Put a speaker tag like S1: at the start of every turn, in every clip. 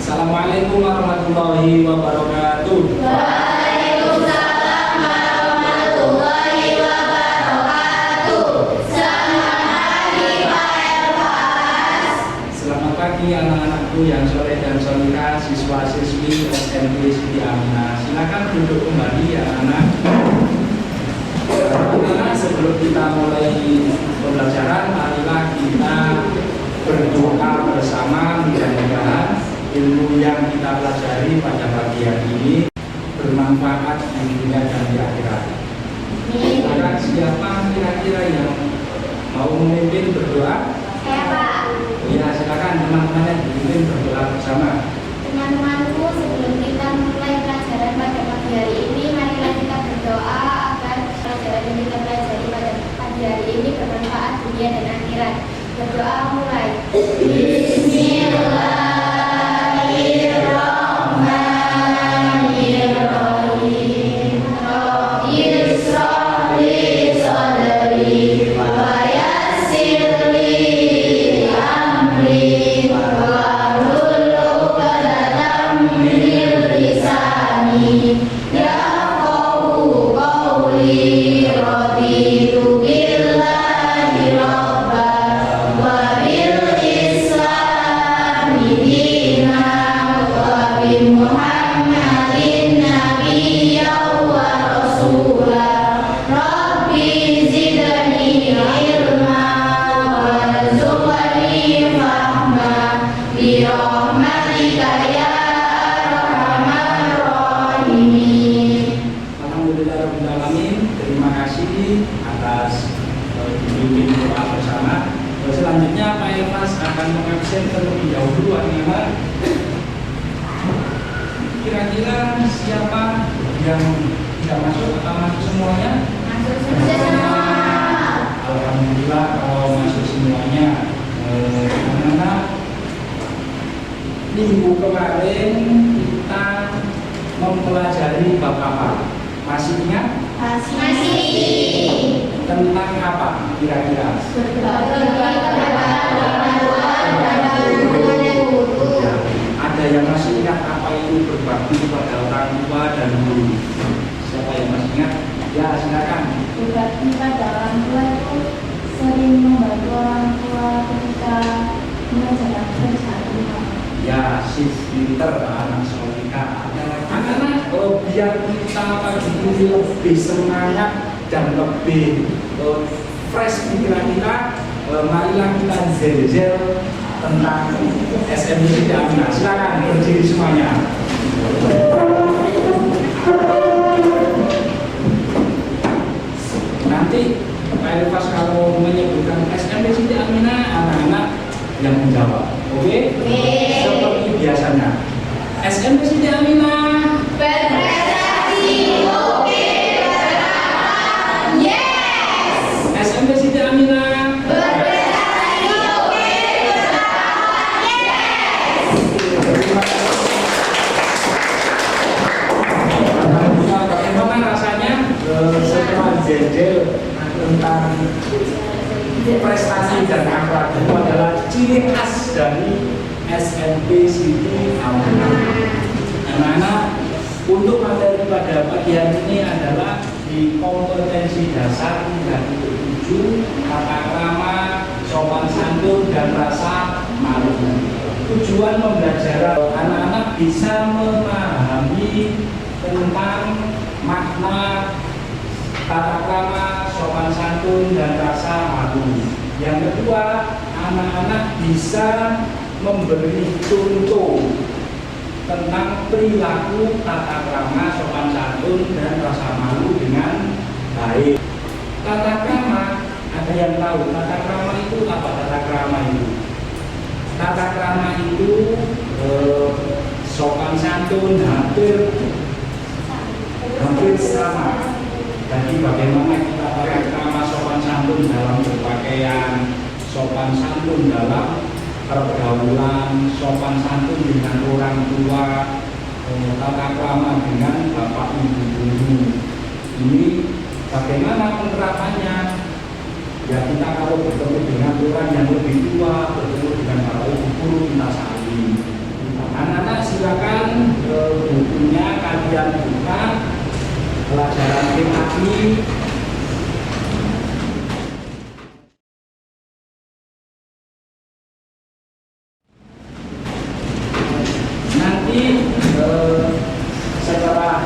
S1: Assalamualaikum warahmatullahi wabarakatuh.
S2: Waalaikumsalam warahmatullahi wabarakatuh. Selamat pagi Pak Elfas.
S1: Selamat pagi anak-anakku yang soleh dan solihah, siswa-siswi SMP Siti Aminah. Silakan duduk kembali ya anak. Anak-anak, sebelum kita mulai pembelajaran, marilah kita berdoa bersama. Mudah-mudahan ilmu yang kita pelajari pada pagi hari ini bermanfaat di dunia dan di akhirat. Silakan, siapa kira-kira yang mau memimpin berdoa?
S2: Saya Pak.
S1: Ya, silakan teman-teman yang dipimpin berdoa bersama.
S2: Teman-temanku, sebelum kita mulai pelajaran pada pagi hari ini, marilah kita berdoa agar pelajaran yang kita pelajari pada pagi hari ini bermanfaat dunia dan akhirat. Berdoa mulai. Bismillahirrahmanirrahim. Rabbi shrah li sadri wa yassir li amri wahlul 'uqdatam min lisani yafqahu qawli. Raditu billahi rabban wa bil islami dinan wa bi Muhammadin nabiyyan wa rasulah. Rabbi zidni ilma warzuqni fahma bi rahmatika ya arhamar rahimin.
S1: Alhamdulillahirrahmanirrahim. Terima kasih atas bimbing doa bersama. Selanjutnya Pak Elfas akan mengabsen terlebih dahulu anak-anak. Kira-kira siapa yang tidak masuk atau masuk semuanya?
S2: Masuk semua.
S1: Alhamdulillah kalau masuk semuanya. Anak-anak, minggu kemarin kita mempelajari bab apa? Masih ingat?
S2: Masih.
S1: Tentang apa kira-kira? Ya, ada yang masih ingat apa itu berbakti kepada orang tua dan guru? Siapa yang masih ingat? Ya, silakan.
S3: Berbakti pada orang tua itu sering membantu orang tua ketika mengerjakan pekerjaan rumah.
S1: Ya, si pinter, anak solika. Anak-anak, biar kita pagi ini lebih semangat dan lebih fresh pikiran kita, marilah kita zel-zel tentang SMP Siti Aminah. Silakan berdiri semuanya. Nanti Pak Elfas kalau menyebutkan SMP Siti Aminah, anak-anak yang menjawab. Oke? Seperti biasanya. SMP Siti Aminah
S2: Berprestasi. Oke. Berapa? Yes.
S1: SMP Siti Aminah
S2: Berprestasi. Oke. Berapa? Yes.
S1: Terima kasih. Alhamdulillah, bagaimana rasanya setelah jejel tentang prestasi dan akhlak itu adalah ciri khas dari SMP Siti Aminah. Anak-anak, untuk materi pada pagi hari ini adalah di kompetensi dasar 37, tata krama, sopan santun dan rasa malu. Tujuan pembelajaran anak-anak bisa memahami tentang makna tata krama, sopan santun dan rasa malu. Yang kedua, anak-anak bisa memberi contoh tentang perilaku tata krama, sopan santun dan rasa malu dengan baik. Tata krama, ada yang tahu tata krama itu apa? Tata krama itu, tata krama itu sopan santun hampir sama. Jadi bagaimana kita tata krama, sopan santun dalam berpakaian, sopan santun dalam pergaulan, sopan santun dengan orang tua, tata krama dengan bapak ibu guru. Ini bagaimana penerapannya? Ya, kita kalau bertemu dengan orang yang lebih tua, bertemu dengan bapak ibu guru, kita saling. Anak-anak kalian buka pelajaran PKI. Nanti setelah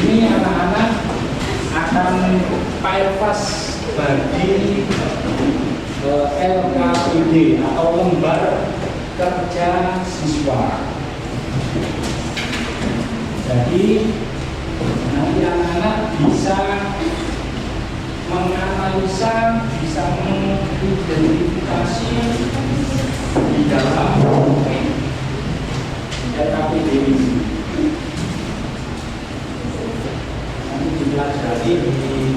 S1: ini anak-anak akan Pak Elvas bagi LKPD atau lembar kerja siswa. Jadi nanti anak-anak bisa menganalisa, bisa mengidentifikasi di dalam LKPD ini. Nanti dipelajari,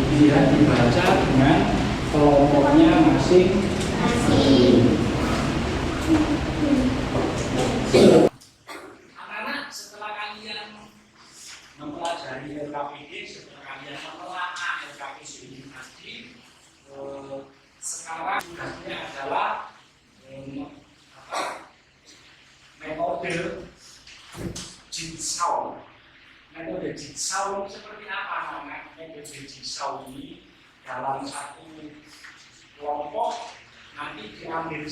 S1: dilihat, dibaca dengan kelompoknya masing-masing. Anak-anak, setelah kalian mempelajari LKPD, setelah kalian menelaah LKPD ini tadi, sekarang tugasnya adalah metode jigsaw. Metode jigsaw seperti apa namanya? Metode jigsaw ini dalam satu kelompok nanti diambil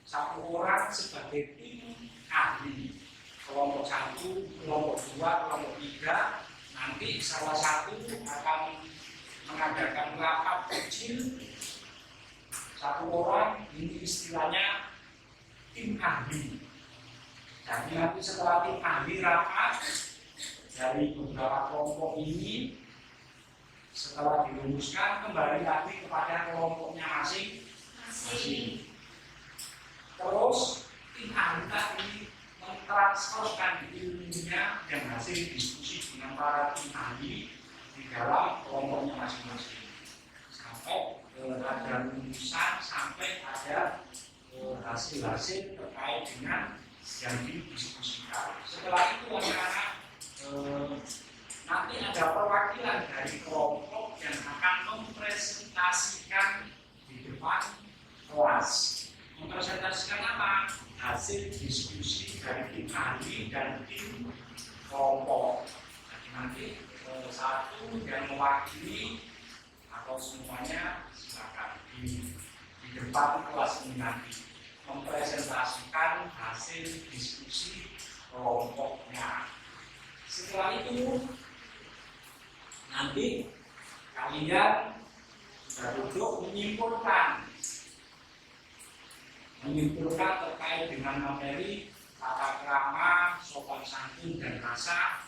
S1: satu orang sebagai tim ahli. Kelompok 1, kelompok 2, kelompok 3, nanti salah satu akan mengadakan rapat kecil. Satu orang, ini istilahnya tim ahli. Jadi nanti setelah tim ahli rapat dari beberapa kelompok ini, setelah dirumuskan kembali lagi kepada kelompoknya masing-masing. Terus tim ahli tadi mentransferkan ilmunya dan hasil diskusi dengan para tim ahli di dalam kelompoknya masing-masing sampai ada rumusan, sampai ada hasil-hasil terkait dengan yang didiskusikan. Setelah itu anak-anak nanti ada perwakilan dari kelompok yang akan mempresentasikan di depan kelas. Mempresentasikan apa? Hasil diskusi dari tim ahli dan tim kelompok. Jadi nanti satu yang mewakili atau semuanya silakan di depan kelas ini nanti mempresentasikan hasil diskusi kelompoknya. Setelah itu nanti kalian sudah duduk menyimpulkan terkait dengan materi tata krama, sopan santun dan rasa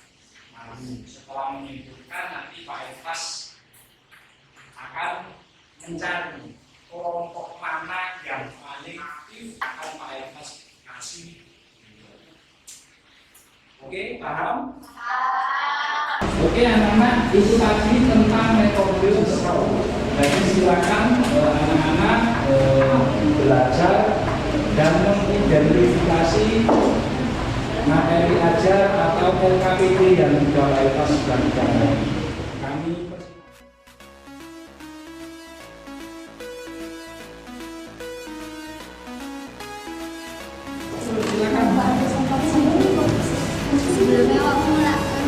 S1: malu. Setelah menyimpulkan nanti Pak Elvas akan mencari kelompok mana yang paling aktif, akan Pak Elvas kasih. Oke, paham? Oke anak-anak, itu tadi tentang metode SROW. Jadi silakan anak-anak belajar dan mengidentifikasi materi ajar atau LKPD yang sudah Pak Elvas sudah bicarakan. Kami silakan.
S2: Sebelumnya waktu melakukan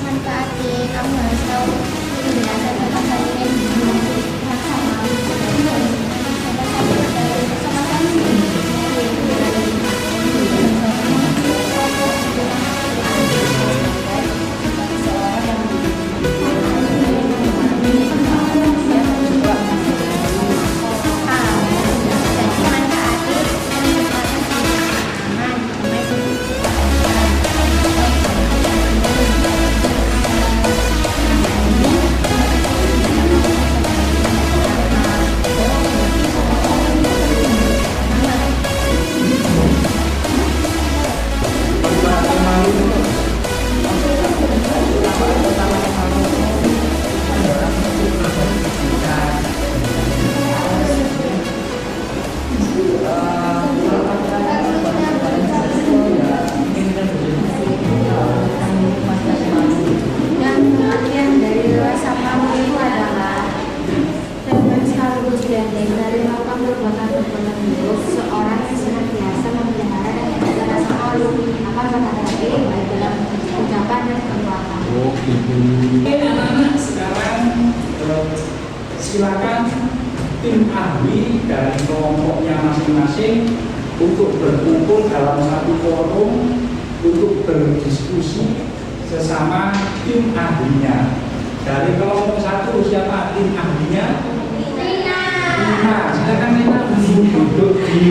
S2: manfaat kamu harus tahu penjelasan tentang hal ini sama
S1: masing-masing untuk berkumpul dalam satu forum untuk berdiskusi sesama tim ahlinya. Dari kelompok 1 siapa tim ahlinya? Nina. Silakan Nina duduk di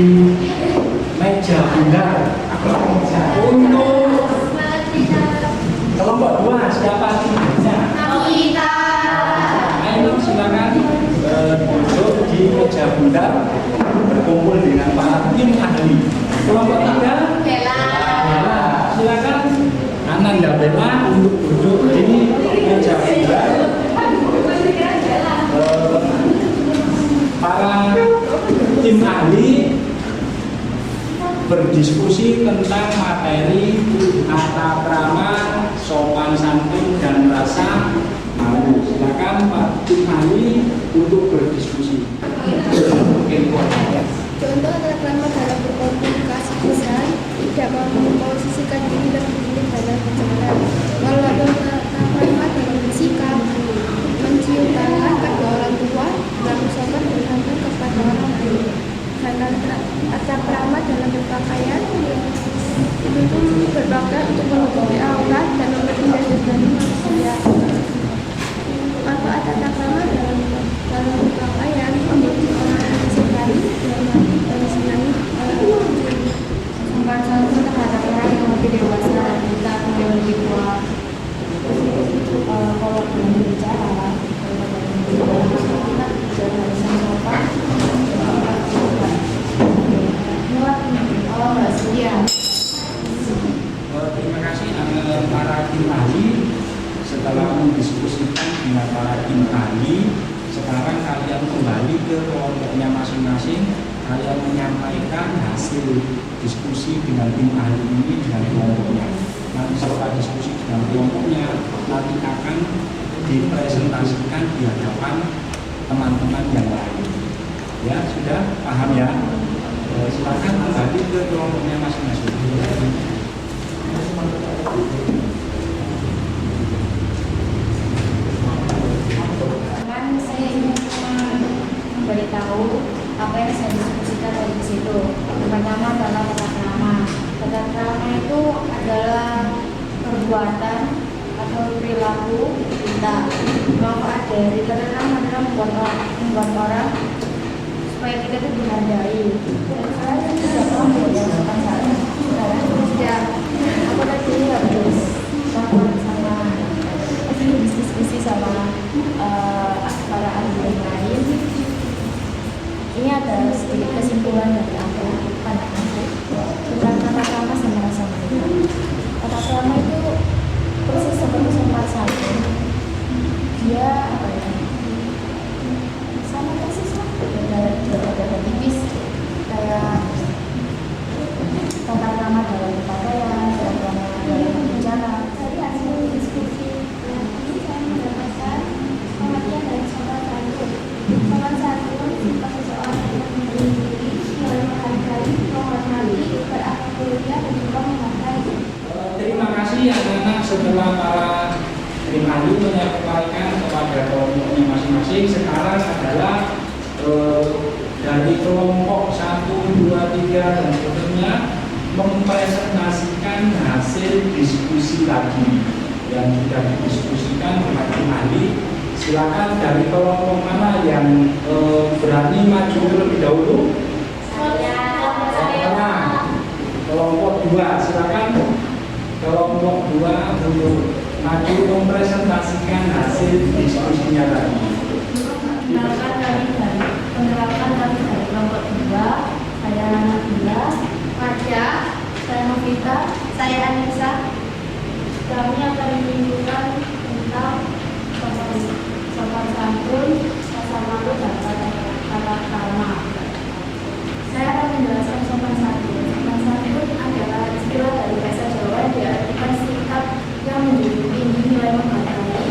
S1: meja bundar. Untuk kelompok 2 siapa tim ahlinya?
S2: Kita.
S1: Ayo silakan duduk di meja bundar berkumpul dengan para tim ahli. Kelompok 3
S2: Bella.
S1: Silakan Ananda Bella untuk duduk di meja bundar. Para tim ahli berdiskusi tentang materi tata krama, sopan santun dan rasa malu. Silakan Pak tim ahli untuk berdiskusi.
S2: Contoh tata krama dalam berkomunikasi besar, tidak memposisikan diri dan diri dalam bicara. Kalau tata krama dalam bersikap, mencium tangan kedua orang tua, lalu sopan bertanya kepada orang tua. Sedangkan tata krama dalam berpakaian itu berpakaian untuk menutupi aurat dan memperhindari dari manusia. Manfaat tata krama dalam berpakaian menjadi orang yang sekali dihormati dan disenangi oleh orang lain.
S3: Sopan santun terhadap orang yang lebih dewasa dan kita yang lebih tua. Kalau belum berbicara, kita harus sopan.
S1: Terima kasih para tim ahli. Setelah mendiskusikan dengan para tim ahli, sekarang kalian kembali ke kelompoknya masing-masing. Kalian menyampaikan hasil diskusi dengan tim ahli ini dengan kelompoknya. Nanti setelah diskusi dengan kelompoknya, nanti akan dipresentasikan di hadapan teman-teman yang lain. Ya, sudah paham ya? Silakan kembali ke kelompoknya masing-masing.
S3: Saya ingin memberitahu apa yang saya diskusikan dari situ. Yang pertama adalah tata krama. Tata krama itu adalah perbuatan atau perilaku kita. Manfaat dari tata krama adalah membuat orang supaya kita itu dihargai. Dan saya tidak mau ya sopan santun. Tidak. Aku tadi harus sama diskusi sama para ahli yang lain. Ini ada sedikit kesimpulan dari aku, pandanganku tentang tata krama sama rasa malu. Tata krama itu persis seperti sopan santun. Dia apa ya? Sama persis lah. Beda tipis. Kayak tata krama dalam berpakaian, tata krama dalam berbicara.
S2: Dari hasil diskusi nanti saya mendapatkan pengertian dari sopan santun. Sopan santun sifat seseorang yang melindungi diri, yang menghargai, menghormati, berakhlak mulia dan juga menghargai.
S1: Terima kasih anak-anak. Setelah para tim ahli menyampaikan kepada kelompoknya masing-masing, sekarang adalah dari kelompok 1, 2, 3 dan seterusnya mempresentasikan hasil diskusi lagi yang sudah didiskusikan dengan tim ahli. Silakan dari kelompok mana yang berani maju terlebih dahulu? Kelompok 2, silakan kelompok 2 untuk maju mempresentasikan hasil diskusinya tadi.
S3: Penerapan kami dari kelompok 2, saya Nabila,
S2: Maja,
S3: saya Novita,
S2: saya Anissa.
S3: kami akan menyinggung tentang sopan santun, rasa malu dan tata krama. Saya akan menjelaskan sopan santun. Sopan santun adalah istilah dari bahasa Jawa yang diartikan sikap yang menjunjung tinggi nilai menghargai,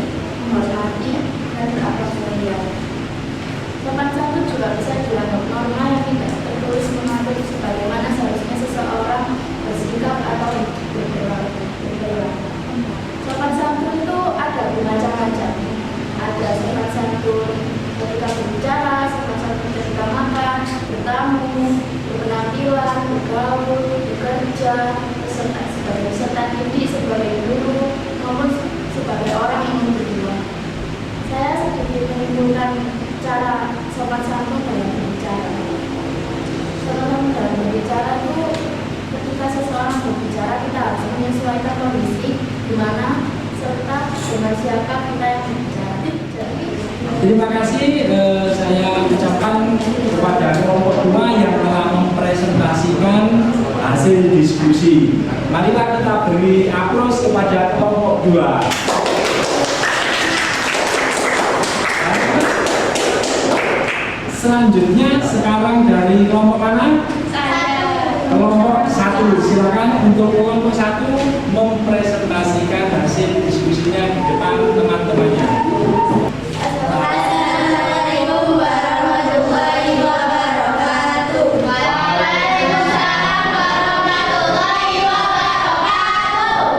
S3: menghormati, dan berakhlak mulia. Sopan santun juga bisa dianggap norma yang tidak tertulis mengatur sebagaimana seharusnya seseorang bersikap atau berperilaku. Sopan santun itu ada bermacam-macam. Ada sopan santun ketika berbicara, sopan santun ketika makan, bertamu, berkenalan juga sebagai peserta didik, sebagai guru, maupun sebagai orang yang berjuang. Saya sedikit menunjukkan cara sopan santun dalam berbicara. Sopan dalam berbicara itu ketika seseorang berbicara kita harus menyesuaikan kondisi di mana serta dengan siapa kita yang berbicara.
S1: Terima kasih saya ucapkan kepada kelompok 2 yang telah mempresentasikan hasil diskusi. Marilah kita beri aplaus kepada kelompok 2. Selanjutnya sekarang dari kelompok mana? Kelompok 1. Silakan untuk kelompok 1 mempresentasikan hasil diskusinya di depan teman-temannya.
S2: Assalamualaikum warahmatullahi wabarakatuh. Waalaikumsalam warahmatullahi wabarakatuh.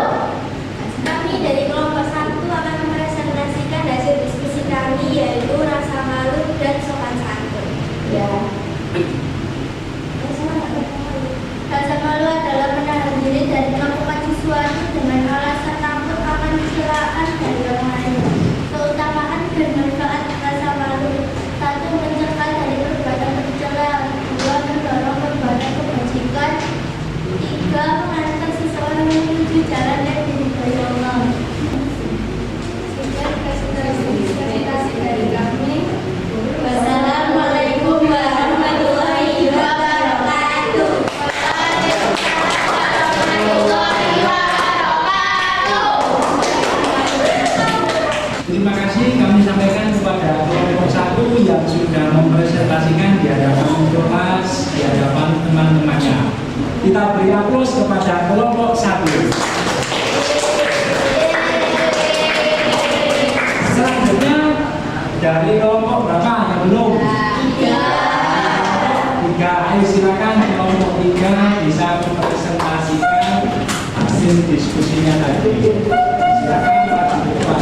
S2: Kami dari kelompok 1 akan mempresentasikan hasil diskusi kami, yaitu rasa malu dan sopan santun. Ya. Rasa malu adalah menahan diri dari melakukan sesuatu dengan alasan takut akan celaan dari orang lain. Keutamaan dan manfaat rasa malu: 1. Mencegah dari perbuatan tercela. 2. Mendorong perbuatan kebajikan. 3. Mengantar seseorang menuju jalan yang diridhoi Allah. Sekian presentasi dari kami. Wassalamualaikum warahmatullahi wabarakatuh.
S1: Terima kasih kami sampaikan kepada kelompok 1 yang sudah mempresentasikan di hadapan kelas, di hadapan teman-temannya. Kita beri aplaus kepada kelompok 1. Selanjutnya dari kelompok berapa yang belum? 3. Ayo silakan kelompok 3 bisa mempresentasikan hasil diskusinya tadi. Silakan Pak Depan.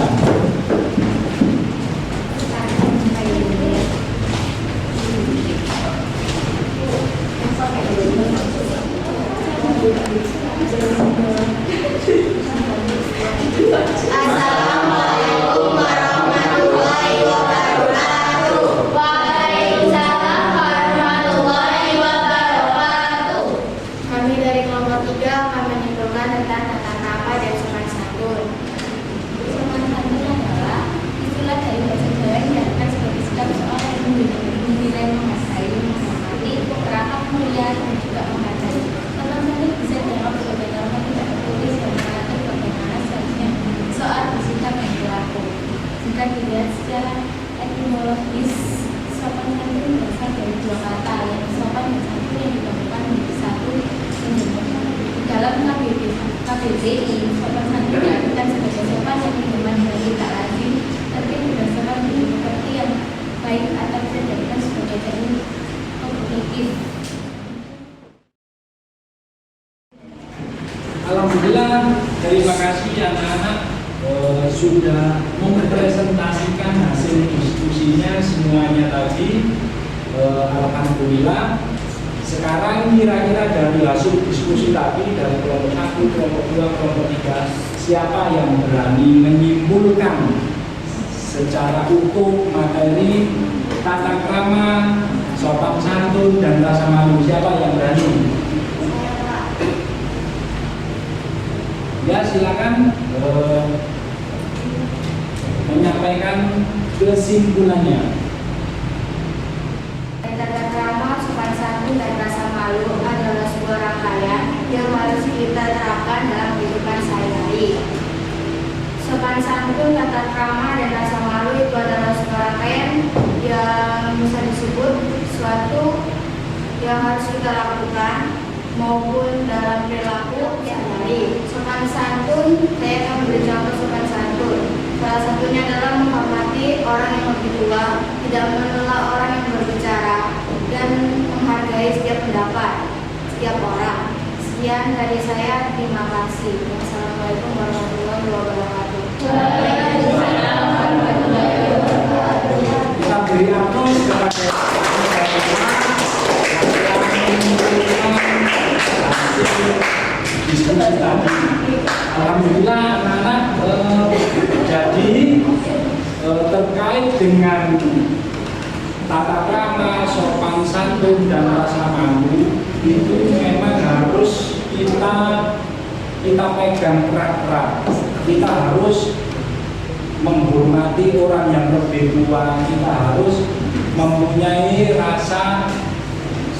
S2: Assalamualaikum warahmatullahi wabarakatuh. Waalaikumsalam warahmatullahi wabarakatuh. Kami dari kelompok 3 akan menyimpulkan tentang tata krama dan sopan santun. Sopan santun adalah istilah dari bahasa Jawa yang diartikan sebagai sikap seorang yang dinilai menghargai, menghormati, berakhlak mulia dan juga menghargai. Sopan santun bisa dianggap sebagai norma tidak tertulis yang mengatur bagaimana seharusnya soal bersikap yang berlaku. Jika dilihat secara etimologis, sopan santun berasal dari 2 kata, yaitu sopan dan santun yang digabungkan menjadi satu sindrom. Dalam KBBI, sopan santun diartikan sebagai sopan yang minuman dari tak lazim, tapi berdasarkan budi pekerti yang baik atau bisa dijadikan sebagai term kognitif.
S1: Alhamdulillah, terima kasih anak-anak sudah mempresentasikan hasil diskusinya semuanya tadi. Alhamdulillah. Sekarang kira-kira dari hasil diskusi tadi dari kelompok 1, kelompok 2, kelompok 3, siapa yang berani menyimpulkan secara utuh materi tata krama, sopan santun dan rasa malu? Siapa yang berani? Ya, silakan menyampaikan kesimpulannya.
S2: Tata krama, sopan santun dan rasa malu adalah sebuah rangkaian yang harus kita terapkan dalam kehidupan sehari-hari. Sopan santun, tata krama, dan rasa malu itu adalah sebuah rangkaian yang bisa disebut suatu yang harus kita lakukan maupun dalam perilaku sehari-hari. Sopan santun, saya akan memberi contoh sopan santun. Salah satunya adalah menghormati orang yang lebih tua, tidak menolak orang yang berbicara, dan menghargai setiap pendapat setiap orang. Sekian dari saya, terima kasih. Wassalamualaikum warahmatullahi wabarakatuh.
S3: Waalaikumsalam warahmatullahi wabarakatuh.
S1: Kita beri aplaus kepada yang diskusi tadi. Alhamdulillah anak-anak jadi terkait dengan tata krama, sopan santun dan rasa malu itu memang harus kita pegang erat-erat. Kita harus menghormati orang yang lebih tua, kita harus mempunyai rasa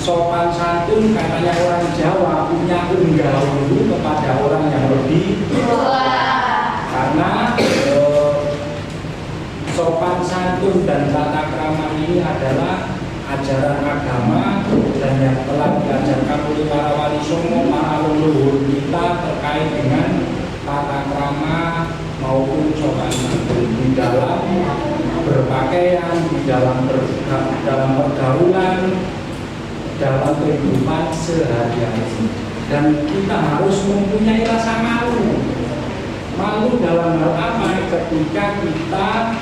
S1: sopan santun, katanya orang Jawa punya unggaulu kepada orang yang lebih tua. Karena sopan santun dan tata krama ini adalah ajaran agama dan yang telah diajarkan oleh para wali songo, para leluhur kita terkait dengan tata krama maupun sopan santun di dalam berpakaian, di dalam pergaulan, dalam kehidupan sehari-hari. Dan kita harus mempunyai rasa malu. Malu dalam hal apa? Ketika kita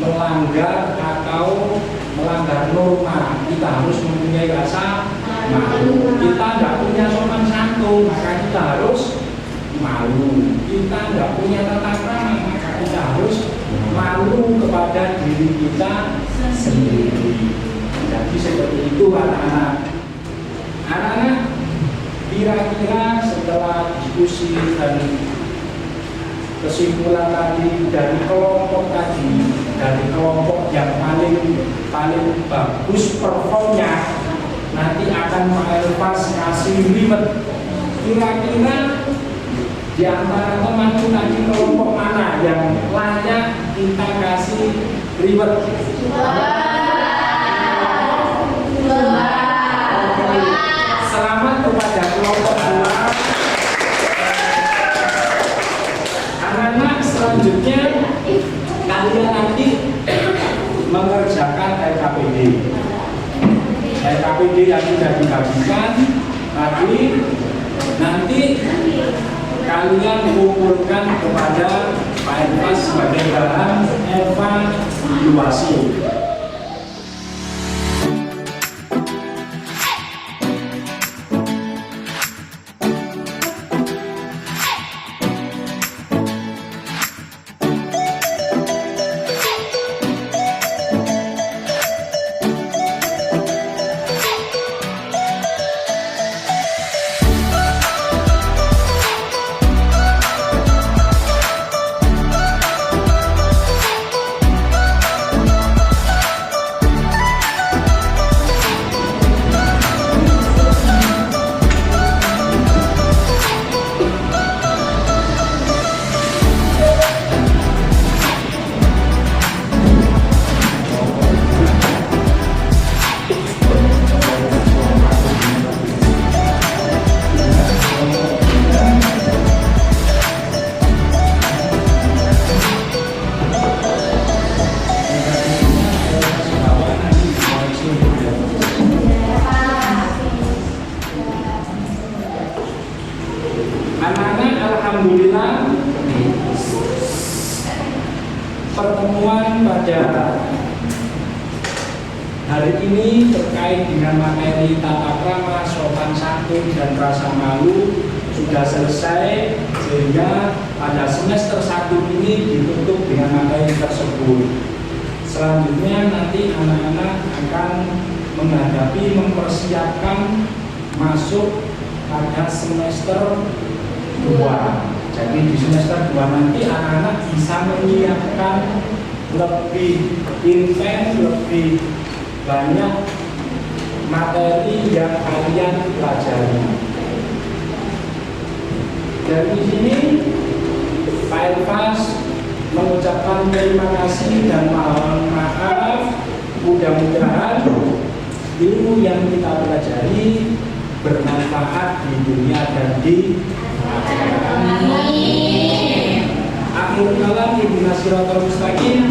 S1: melanggar atau melanggar norma, kita harus mempunyai rasa malu. Kita tidak punya sopan santun, maka kita harus malu. Kita tidak punya tata krama, maka kita harus malu kepada diri kita sendiri. Jadi seperti itu anak-anak. Anak-anak, kira-kira setelah diskusi dan kesimpulan tadi dari kelompok yang paling bagus performnya, nanti akan Pak Elvas kasih reward. Kira-kira di antara teman tadi kelompok mana yang layak kita kasih reward? Selamat kepada kelompok 2. Anak-anak, selanjutnya kalian nanti mengerjakan LKPD. LKPD yang sudah dibagikan tadi, nanti kalian kumpulkan kepada Pak Elvas sebagai bahan evaluasi. Anak-anak, alhamdulillah pertemuan pada hari ini terkait dengan materi tata krama, sopan santun dan rasa malu sudah selesai, sehingga pada semester 1 ini ditutup dengan materi tersebut. Selanjutnya nanti anak-anak akan mempersiapkan masuk pada semester 2. Jadi di semester 2 nanti anak-anak bisa menyiapkan lebih intens, lebih banyak materi yang kalian pelajari. Dari sini Pak Elvas mengucapkan terima kasih dan mohon maaf. Mudah-mudahan ilmu yang kita pelajari bermanfaat di dunia dan di akhirat. Akhirul kalam, ihdinas siratal mustaqim.